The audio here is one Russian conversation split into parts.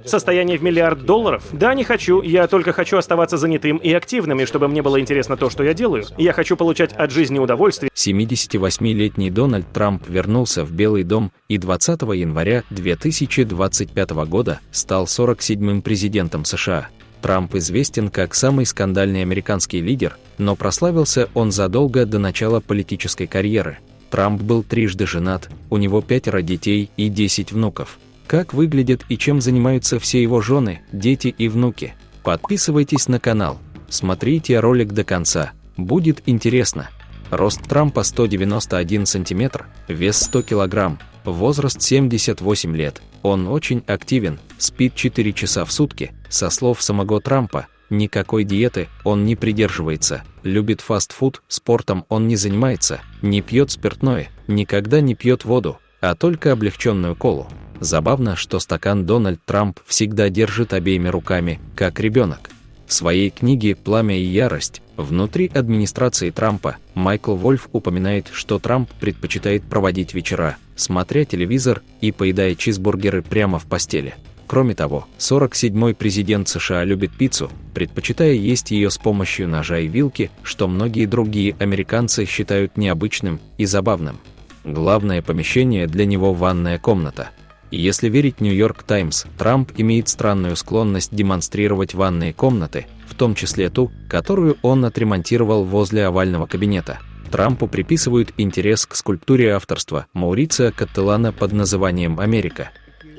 Состояние в $1 миллиард? Да, не хочу. Я только хочу оставаться занятым и активным, и чтобы мне было интересно то, что я делаю. Я хочу получать от жизни удовольствие. 78-летний Дональд Трамп вернулся в Белый дом и 20 января 2025 года стал 47-м президентом США. Трамп известен как самый скандальный американский лидер, но прославился он задолго до начала политической карьеры. Трамп был трижды женат, у него 5 детей и 10 внуков. Как выглядят и чем занимаются все его жены, дети и внуки? Подписывайтесь на канал, смотрите ролик до конца, будет интересно. Рост Трампа 191 см, вес 100 кг, возраст 78 лет. Он очень активен, спит 4 часа в сутки. Со слов самого Трампа, никакой диеты он не придерживается, любит фастфуд, спортом он не занимается, не пьет спиртное, никогда не пьет воду, а только облегченную колу. Забавно, что стакан Дональд Трамп всегда держит обеими руками, как ребенок. В своей книге «Пламя и ярость» внутри администрации Трампа Майкл Вольф упоминает, что Трамп предпочитает проводить вечера, смотря телевизор и поедая чизбургеры прямо в постели. Кроме того, 47-й президент США любит пиццу, предпочитая есть ее с помощью ножа и вилки, что многие другие американцы считают необычным и забавным. Главное помещение для него – ванная комната. Если верить Нью-Йорк Таймс, Трамп имеет странную склонность демонстрировать ванные комнаты, в том числе ту, которую он отремонтировал возле овального кабинета. Трампу приписывают интерес к скульптуре авторства Маурицио Каттелана под названием «Америка».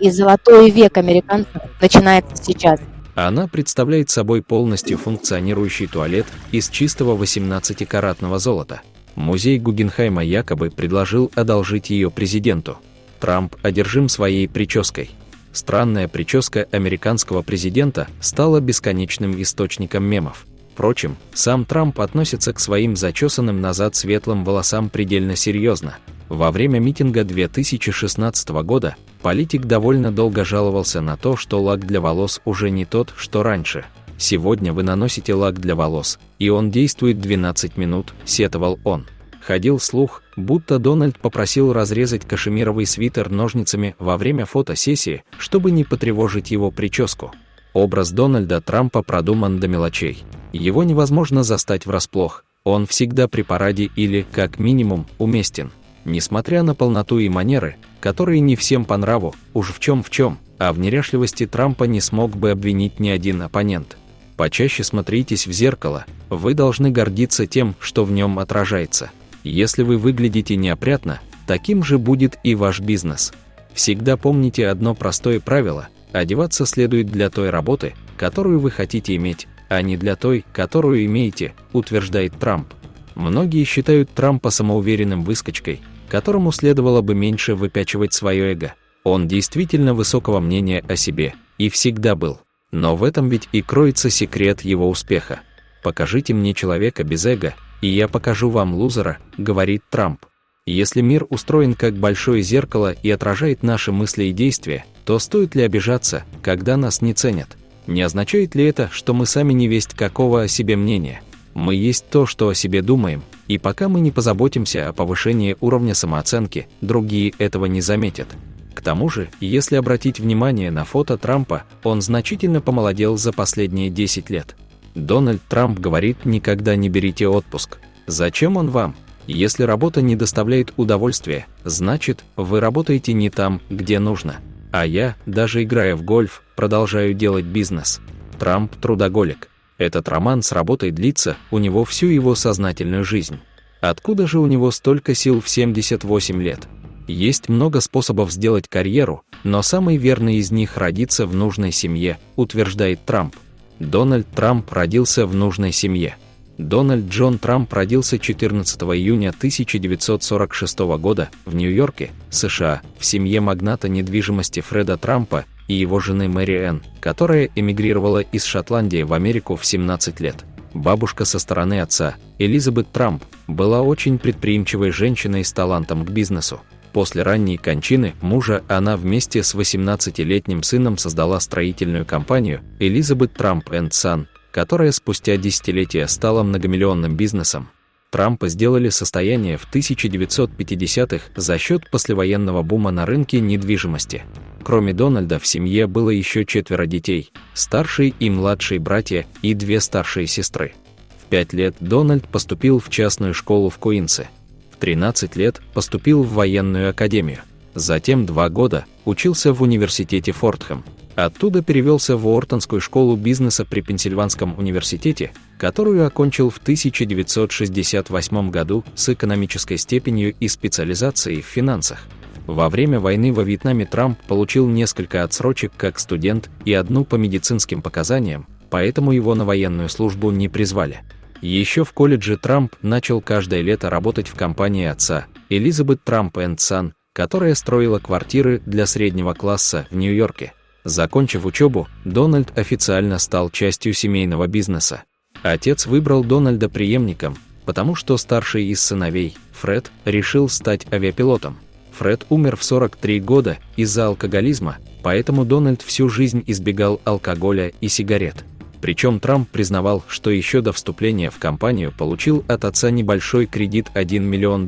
И золотой век американцев начинается сейчас. Она представляет собой полностью функционирующий туалет из чистого 18-каратного золота. Музей Гугенхайма якобы предложил одолжить ее президенту. Трамп одержим своей прической. Странная прическа американского президента стала бесконечным источником мемов. Впрочем, сам Трамп относится к своим зачесанным назад светлым волосам предельно серьезно. Во время митинга 2016 года политик довольно долго жаловался на то, что лак для волос уже не тот, что раньше. «Сегодня вы наносите лак для волос, и он действует 12 минут», – сетовал он. Ходил слух, будто Дональд попросил разрезать кашемировый свитер ножницами во время фотосессии, чтобы не потревожить его прическу. Образ Дональда Трампа продуман до мелочей. Его невозможно застать врасплох, он всегда при параде или, как минимум, уместен. Несмотря на полноту и манеры, которые не всем по нраву, уж в чем, а в неряшливости Трампа не смог бы обвинить ни один оппонент. Почаще смотритесь в зеркало, вы должны гордиться тем, что в нем отражается. Если вы выглядите неопрятно, таким же будет и ваш бизнес. Всегда помните одно простое правило – одеваться следует для той работы, которую вы хотите иметь, а не для той, которую имеете, утверждает Трамп. Многие считают Трампа самоуверенным выскочкой, которому следовало бы меньше выпячивать свое эго. Он действительно высокого мнения о себе, и всегда был. Но в этом ведь и кроется секрет его успеха. «Покажите мне человека без эго, и я покажу вам лузера», — говорит Трамп. Если мир устроен как большое зеркало и отражает наши мысли и действия, то стоит ли обижаться, когда нас не ценят? Не означает ли это, что мы сами не весть какого о себе мнения? Мы есть то, что о себе думаем, и пока мы не позаботимся о повышении уровня самооценки, другие этого не заметят. К тому же, если обратить внимание на фото Трампа, он значительно помолодел за последние 10 лет. Дональд Трамп говорит: никогда не берите отпуск. Зачем он вам? Если работа не доставляет удовольствия, значит, вы работаете не там, где нужно. А я, даже играя в гольф, продолжаю делать бизнес. Трамп трудоголик. Этот роман с работой длится у него всю его сознательную жизнь. Откуда же у него столько сил в 78 лет? Есть много способов сделать карьеру, но самый верный из них – родиться в нужной семье, утверждает Трамп. Дональд Трамп родился в нужной семье. Дональд Джон Трамп родился 14 июня 1946 года в Нью-Йорке, США, в семье магната недвижимости Фреда Трампа и его жены Мэри Энн, которая эмигрировала из Шотландии в Америку в 17 лет. Бабушка со стороны отца, Элизабет Трамп, была очень предприимчивой женщиной с талантом к бизнесу. После ранней кончины мужа она вместе с 18-летним сыном создала строительную компанию Elizabeth Trump & Son, которая спустя десятилетия стала многомиллионным бизнесом. Трампа сделали состояние в 1950-х за счет послевоенного бума на рынке недвижимости. Кроме Дональда в семье было еще 4 детей, старший и младший братья и 2 старшие сестры. В 5 лет Дональд поступил в частную школу в Куинсе. В 13 лет поступил в военную академию. Затем 2 года учился в университете Фордхэм. Оттуда перевелся в Уортонскую школу бизнеса при Пенсильванском университете, которую окончил в 1968 году с экономической степенью и специализацией в финансах. Во время войны во Вьетнаме Трамп получил несколько отсрочек как студент и 1 по медицинским показаниям, поэтому его на военную службу не призвали. Еще в колледже Трамп начал каждое лето работать в компании отца, Elizabeth Trump & Son, которая строила квартиры для среднего класса в Нью-Йорке. Закончив учебу, Дональд официально стал частью семейного бизнеса. Отец выбрал Дональда преемником, потому что старший из сыновей, Фред, решил стать авиапилотом. Фред умер в 43 года из-за алкоголизма, поэтому Дональд всю жизнь избегал алкоголя и сигарет. Причем Трамп признавал, что еще до вступления в компанию получил от отца небольшой кредит $1 миллион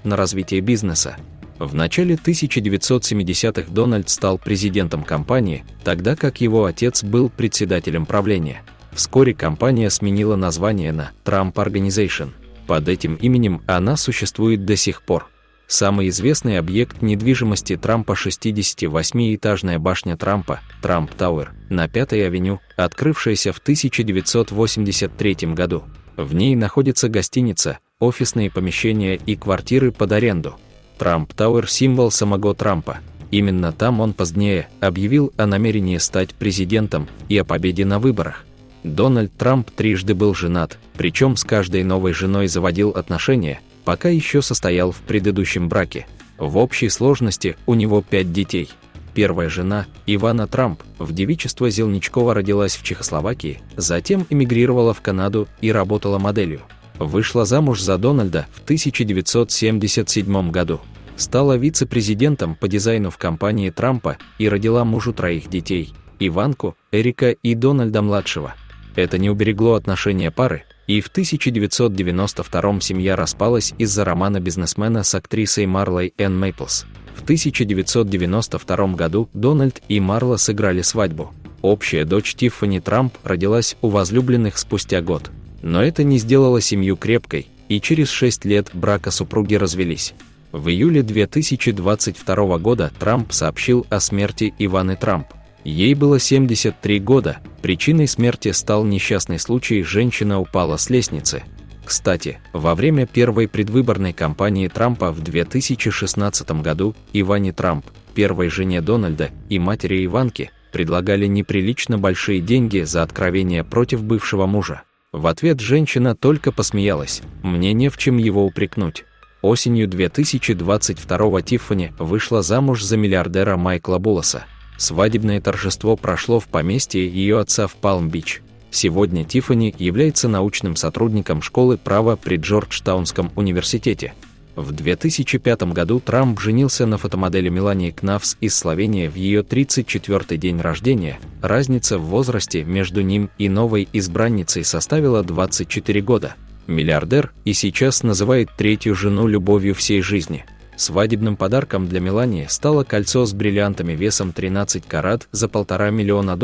на развитие бизнеса. В начале 1970-х Дональд стал президентом компании, тогда как его отец был председателем правления. Вскоре компания сменила название на Trump Organization. Под этим именем она существует до сих пор. Самый известный объект недвижимости Трампа – 68-этажная башня Трампа, Trump Tower, на 5-й авеню, открывшаяся в 1983 году. В ней находится гостиница, офисные помещения и квартиры под аренду. Trump Tower – символ самого Трампа. Именно там он позднее объявил о намерении стать президентом и о победе на выборах. Дональд Трамп трижды был женат, причем с каждой новой женой заводил отношения, пока еще состоял в предыдущем браке. В общей сложности у него 5 детей. Первая жена, Ивана Трамп, в девичество Зелничкова родилась в Чехословакии, затем эмигрировала в Канаду и работала моделью. Вышла замуж за Дональда в 1977 году. Стала вице-президентом по дизайну в компании Трампа и родила мужу 3 детей – Иванку, Эрика и Дональда-младшего. Это не уберегло отношения пары, и в 1992 семья распалась из-за романа бизнесмена с актрисой Марлой Энн Мейплс. В 1992 году Дональд и Марла сыграли свадьбу. Общая дочь Тиффани Трамп родилась у возлюбленных спустя год. Но это не сделало семью крепкой, и через 6 лет брака супруги развелись. В июле 2022 года Трамп сообщил о смерти Иваны Трамп. Ей было 73 года, причиной смерти стал несчастный случай, женщина упала с лестницы. Кстати, во время первой предвыборной кампании Трампа в 2016 году Иване Трамп, первой жене Дональда и матери Иванки, предлагали неприлично большие деньги за откровение против бывшего мужа. В ответ женщина только посмеялась: «Мне не в чем его упрекнуть». Осенью 2022 Тиффани вышла замуж за миллиардера Майкла Буллоса. Свадебное торжество прошло в поместье ее отца в Палм-Бич. Сегодня Тиффани является научным сотрудником школы права при Джорджтаунском университете. В 2005 году Трамп женился на фотомодели Мелании Кнавс из Словении в ее 34-й день рождения. Разница в возрасте между ним и новой избранницей составила 24 года. Миллиардер и сейчас называет 3-ю жену любовью всей жизни. Свадебным подарком для Мелании стало кольцо с бриллиантами весом 13 карат за $1,5 миллиона,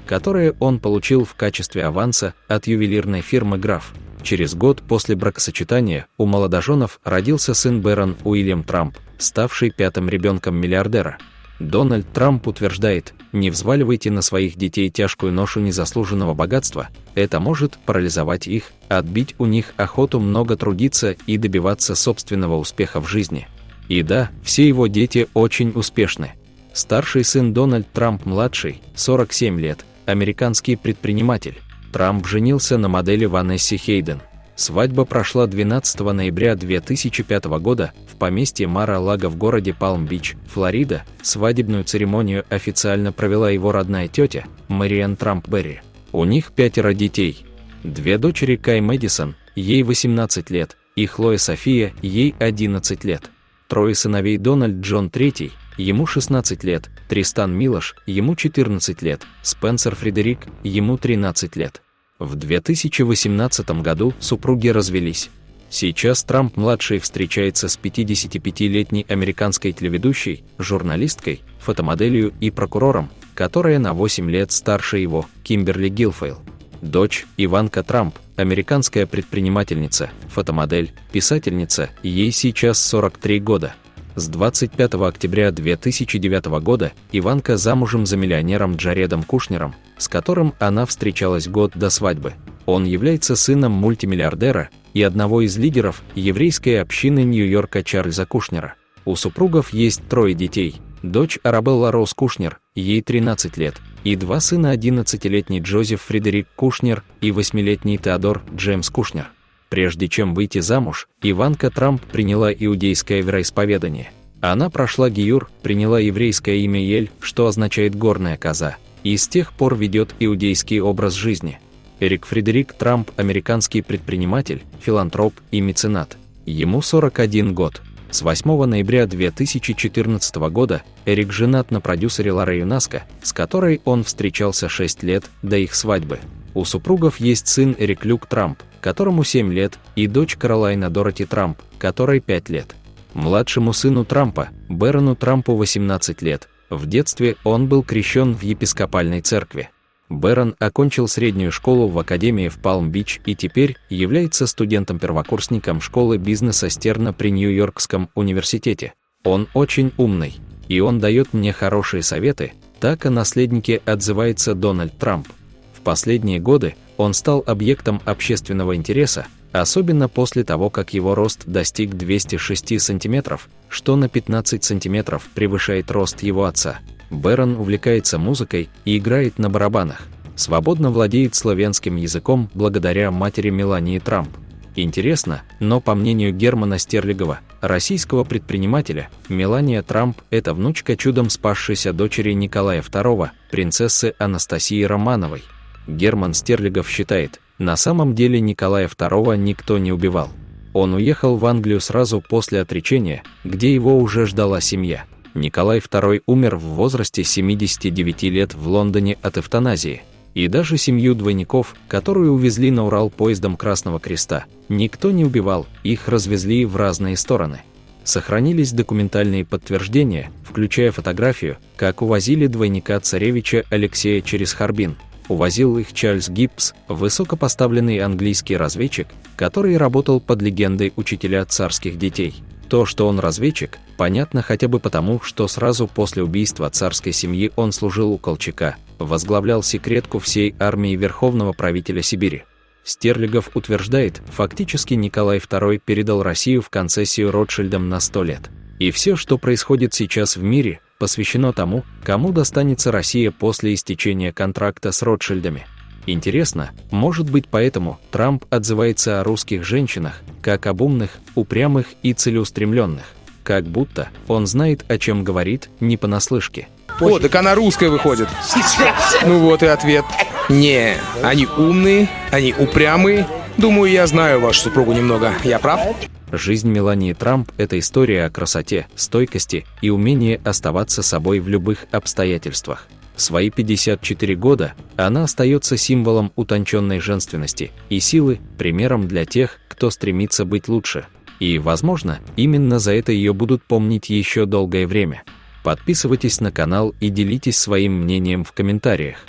которое он получил в качестве аванса от ювелирной фирмы «Граф». Через год после бракосочетания у молодоженов родился сын Бэрон Уильям Трамп, ставший 5-м ребенком миллиардера. Дональд Трамп утверждает: «Не взваливайте на своих детей тяжкую ношу незаслуженного богатства, это может парализовать их, отбить у них охоту много трудиться и добиваться собственного успеха в жизни». И да, все его дети очень успешны. Старший сын Дональд Трамп-младший, 47 лет, американский предприниматель. Трамп женился на модели Ванессе Хейден. Свадьба прошла 12 ноября 2005 года в поместье Мар-а-Лаго в городе Палм-Бич, Флорида. Свадебную церемонию официально провела его родная тетя, Мэриэн Трамп-Берри. У них 5 детей. 2 дочери: Кай Мэдисон, ей 18 лет, и Хлоя София, ей 11 лет. 3 сыновей: Дональд Джон III, ему 16 лет, Тристан Милош, ему 14 лет, Спенсер Фредерик, ему 13 лет. В 2018 году супруги развелись. Сейчас Трамп-младший встречается с 55-летней американской телеведущей, журналисткой, фотомоделью и прокурором, которая на 8 лет старше его, Кимберли Гилфейл. Дочь, Иванка Трамп, американская предпринимательница, фотомодель, писательница, ей сейчас 43 года. С 25 октября 2009 года Иванка замужем за миллионером Джаредом Кушнером, с которым она встречалась год до свадьбы. Он является сыном мультимиллиардера и одного из лидеров еврейской общины Нью-Йорка Чарльза Кушнера. У супругов есть 3 детей. Дочь Арабелла Роуз Кушнер, ей 13 лет, и 2 сына: 11-летний Джозеф Фредерик Кушнер и 8-летний Теодор Джеймс Кушнер. Прежде чем выйти замуж, Иванка Трамп приняла иудейское вероисповедание. Она прошла гиюр, приняла еврейское имя Ель, что означает «горная коза», и с тех пор ведет иудейский образ жизни. Эрик Фредерик Трамп – американский предприниматель, филантроп и меценат. Ему 41 год. С 8 ноября 2014 года Эрик женат на продюсере Лоре Юнаско, с которой он встречался 6 лет до их свадьбы. У супругов есть сын Эрик Люк Трамп, которому 7 лет, и дочь Каролайна Дороти Трамп, которой 5 лет. Младшему сыну Трампа, Бэрону Трампу, 18 лет. В детстве он был крещен в епископальной церкви. Бэрон окончил среднюю школу в академии в Палм-Бич и теперь является студентом-первокурсником школы бизнеса Стерна при Нью-Йоркском университете. Он очень умный, и он дает мне хорошие советы, так о наследнике отзывается Дональд Трамп. В последние годы он стал объектом общественного интереса, особенно после того, как его рост достиг 206 сантиметров, что на 15 сантиметров превышает рост его отца. Бэрон увлекается музыкой и играет на барабанах. Свободно владеет славянским языком благодаря матери Мелании Трамп. Интересно, но по мнению Германа Стерлигова, российского предпринимателя, Мелания Трамп – это внучка чудом спасшейся дочери Николая II, принцессы Анастасии Романовой. Герман Стерлигов считает, на самом деле Николая II никто не убивал. Он уехал в Англию сразу после отречения, где его уже ждала семья. Николай II умер в возрасте 79 лет в Лондоне от эвтаназии. И даже семью двойников, которую увезли на Урал поездом Красного Креста, никто не убивал, их развезли в разные стороны. Сохранились документальные подтверждения, включая фотографию, как увозили двойника царевича Алексея через Харбин. Увозил их Чарльз Гиббс, высокопоставленный английский разведчик, который работал под легендой учителя царских детей. То, что он разведчик, понятно хотя бы потому, что сразу после убийства царской семьи он служил у Колчака, возглавлял секретку всей армии верховного правителя Сибири. Стерлигов утверждает, фактически Николай II передал Россию в концессию Ротшильдам на 100 лет. И все, что происходит сейчас в мире, посвящено тому, кому достанется Россия после истечения контракта с Ротшильдами. Интересно, может быть, поэтому Трамп отзывается о русских женщинах, как об умных, упрямых и целеустремленных. Как будто он знает, о чем говорит, не понаслышке. О, так она русская выходит. Ну вот и ответ. Не, они умные, они упрямые. Думаю, я знаю вашу супругу немного. Я прав? Жизнь Мелании Трамп – это история о красоте, стойкости и умении оставаться собой в любых обстоятельствах. В свои 54 года она остается символом утонченной женственности и силы, примером для тех, кто стремится быть лучше. И, возможно, именно за это ее будут помнить еще долгое время. Подписывайтесь на канал и делитесь своим мнением в комментариях.